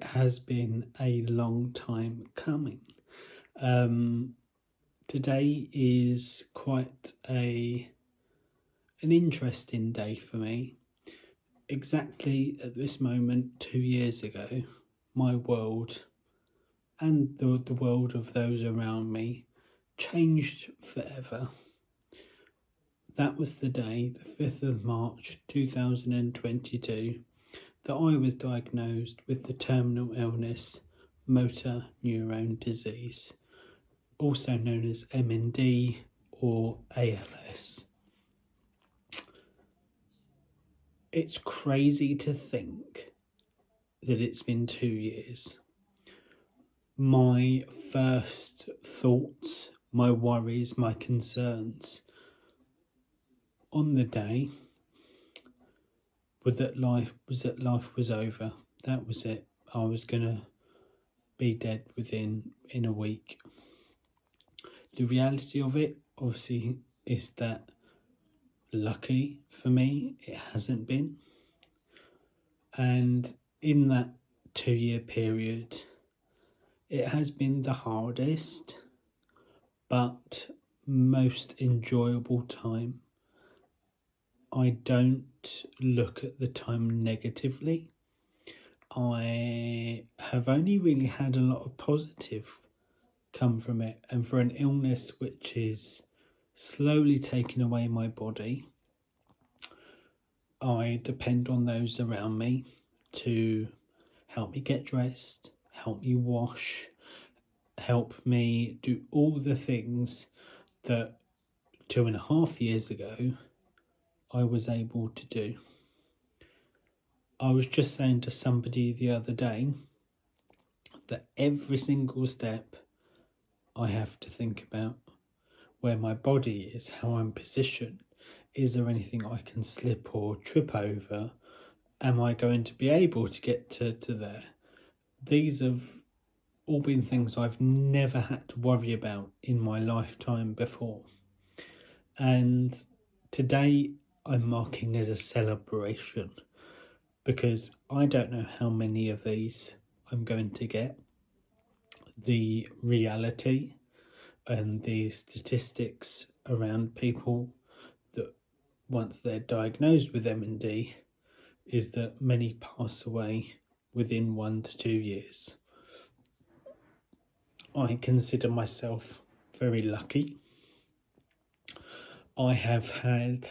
it has been a long time coming. Today is quite an interesting day for me. Exactly at this moment 2 years ago, my world and the world of those around me changed forever. That was the day, the 5th of March 2022, that I was diagnosed with the terminal illness motor neurone disease, also known as MND or ALS. It's crazy to think that it's been 2 years. My first thoughts, my worries, my concerns on the day were that life was over. That was it. I was gonna be dead in a week. The reality of it, obviously, is that lucky for me, it hasn't been. And in that 2 year period, it has been the hardest but most enjoyable time. I don't look at the time negatively. I have only really had a lot of positive come from it, and for an illness which is slowly taking away my body, I depend on those around me to help me get dressed, help me wash, help me do all the things that 2.5 years ago I was able to do. I was just saying to somebody the other day that every single step I have to think about where my body is, how I'm positioned. Is there anything I can slip or trip over? Am I going to be able to get to there? These have all been things I've never had to worry about in my lifetime before. And today I'm marking as a celebration because I don't know how many of these I'm going to get. The reality and the statistics around people that once they're diagnosed with MND is that many pass away within 1 to 2 years. I consider myself very lucky. I have had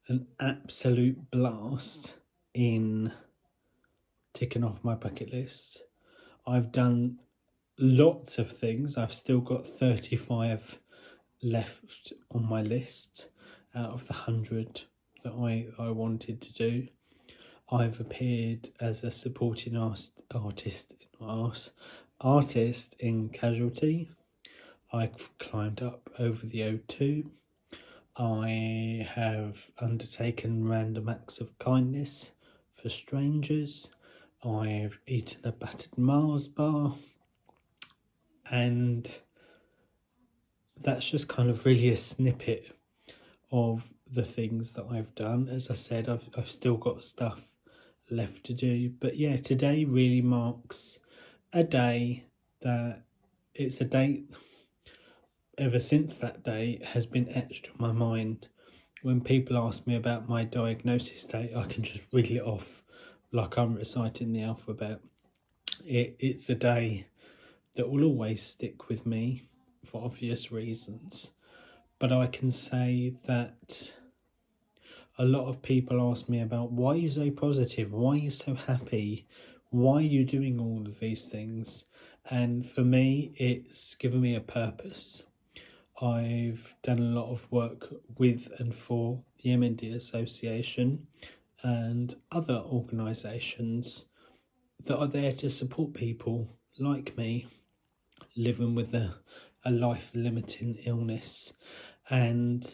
an absolute blast in ticking off my bucket list. I've done lots of things. I've still got 35 left on my list out of the 100 that I wanted to do. I've appeared as a supporting artist in Casualty. I've climbed up over the O2. I have undertaken random acts of kindness for strangers. I've eaten a battered Mars bar. And that's just kind of really a snippet of the things that I've done. As I said, I've still got stuff left to do. But yeah, today really marks a day that it's a date ever since that day has been etched on my mind. When people ask me about my diagnosis date, I can just reel it off like I'm reciting the alphabet. It's a day that will always stick with me for obvious reasons. But I can say that a lot of people ask me about why are you so positive, why are you so happy, why are you doing all of these things? And for me, it's given me a purpose. I've done a lot of work with and for the MND Association and other organisations that are there to support people like me living with a life-limiting illness. And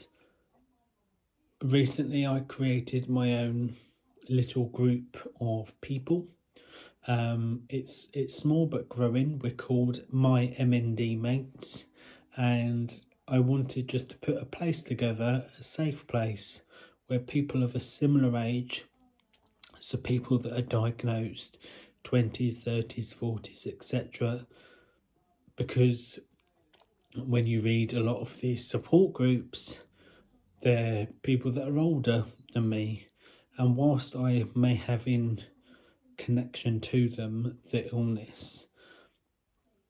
recently I created my own little group of people. It's small but growing. We're called My MND Mates, and I wanted just to put a place together, a safe place where people of a similar age, so people that are diagnosed, 20s, 30s, 40s, etc. Because when you read a lot of these support groups, they're people that are older than me, and whilst I may have in connection to them the illness,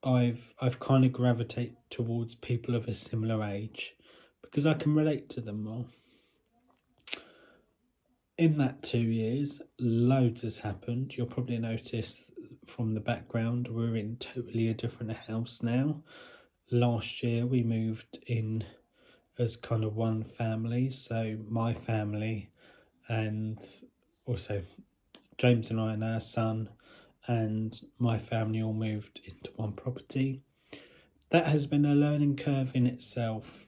I've kind of gravitated towards people of a similar age because I can relate to them more. In that 2 years, loads has happened. You'll probably notice from the background we're in totally a different house now. Last year we moved in as kind of one family, so my family and also James and I and our son and my family all moved into one property. That has been a learning curve in itself,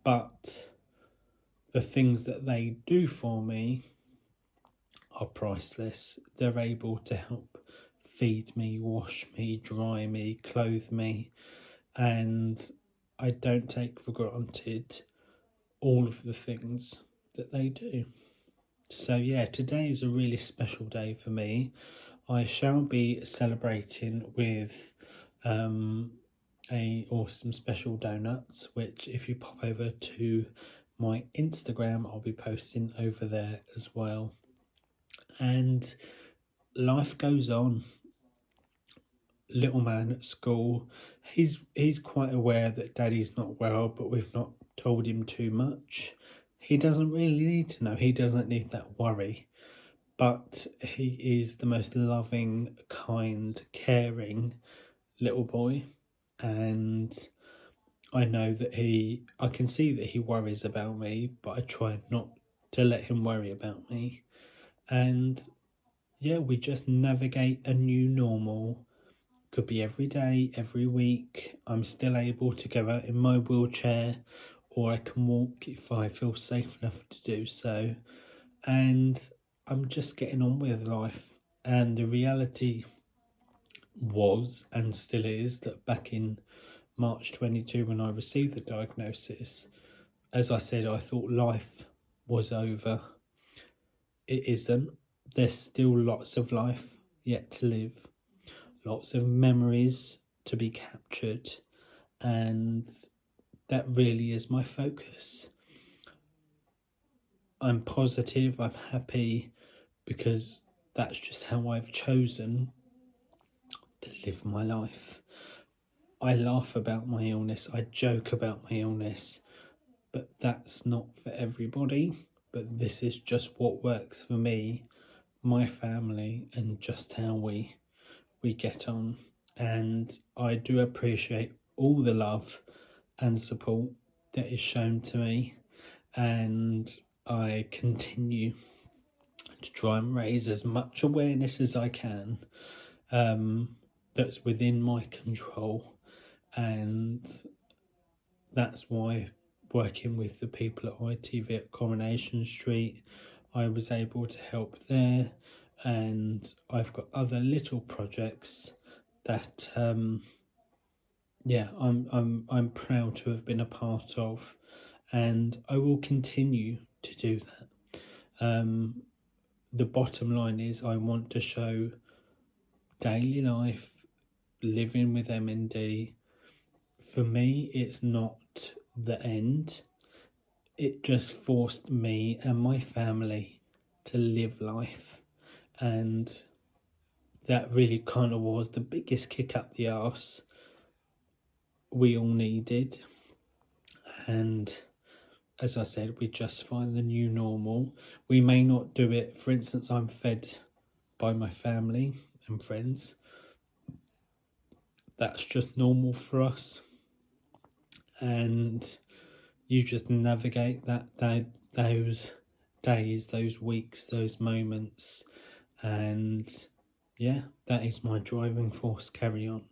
but the things that they do for me are priceless. They're able to help feed me, wash me, dry me, clothe me, and I don't take for granted all of the things that they do. So yeah, today is a really special day for me. I shall be celebrating with a awesome special donuts, which if you pop over to my Instagram, I'll be posting over there as well. And life goes on. Little man at school, he's quite aware that daddy's not well, but we've not told him too much. He doesn't really need to know. He doesn't need that worry. But he is the most loving, kind, caring little boy. And I know that I can see that he worries about me, but I try not to let him worry about me. And yeah, we just navigate a new normal. Could be every day, every week. I'm still able to go out in my wheelchair, or I can walk if I feel safe enough to do so. And I'm just getting on with life. And the reality was, and still is, that back in March 22, when I received the diagnosis, as I said, I thought life was over. It isn't. There's still lots of life yet to live, lots of memories to be captured, and that really is my focus. I'm positive, I'm happy, because that's just how I've chosen to live my life. I laugh about my illness, I joke about my illness, but that's not for everybody. But this is just what works for me, my family, and just how we get on. And I do appreciate all the love and support that is shown to me, and I continue to try and raise as much awareness as I can that's within my control. And that's why, working with the people at ITV at Coronation Street, I was able to help there, and I've got other little projects that I'm proud to have been a part of, and I will continue to do that. The bottom line is I want to show daily life, living with MND. For me, it's not the end. It just forced me and my family to live life, and that really kind of was the biggest kick up the arse we all needed. And as I said, we just find the new normal. We may not do it. For instance, I'm fed by my family and friends. That's just normal for us. And you just navigate those days, those weeks, those moments. And yeah, that is my driving force. Carry on.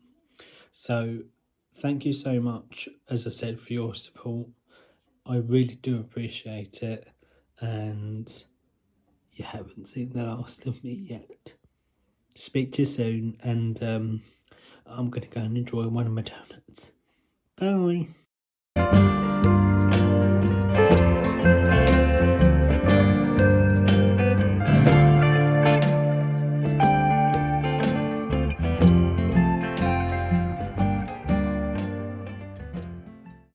So thank you so much, as I said, for your support. I really do appreciate it, and you haven't seen the last of me yet. Speak to you soon, and I'm going to go and enjoy one of my donuts. Bye.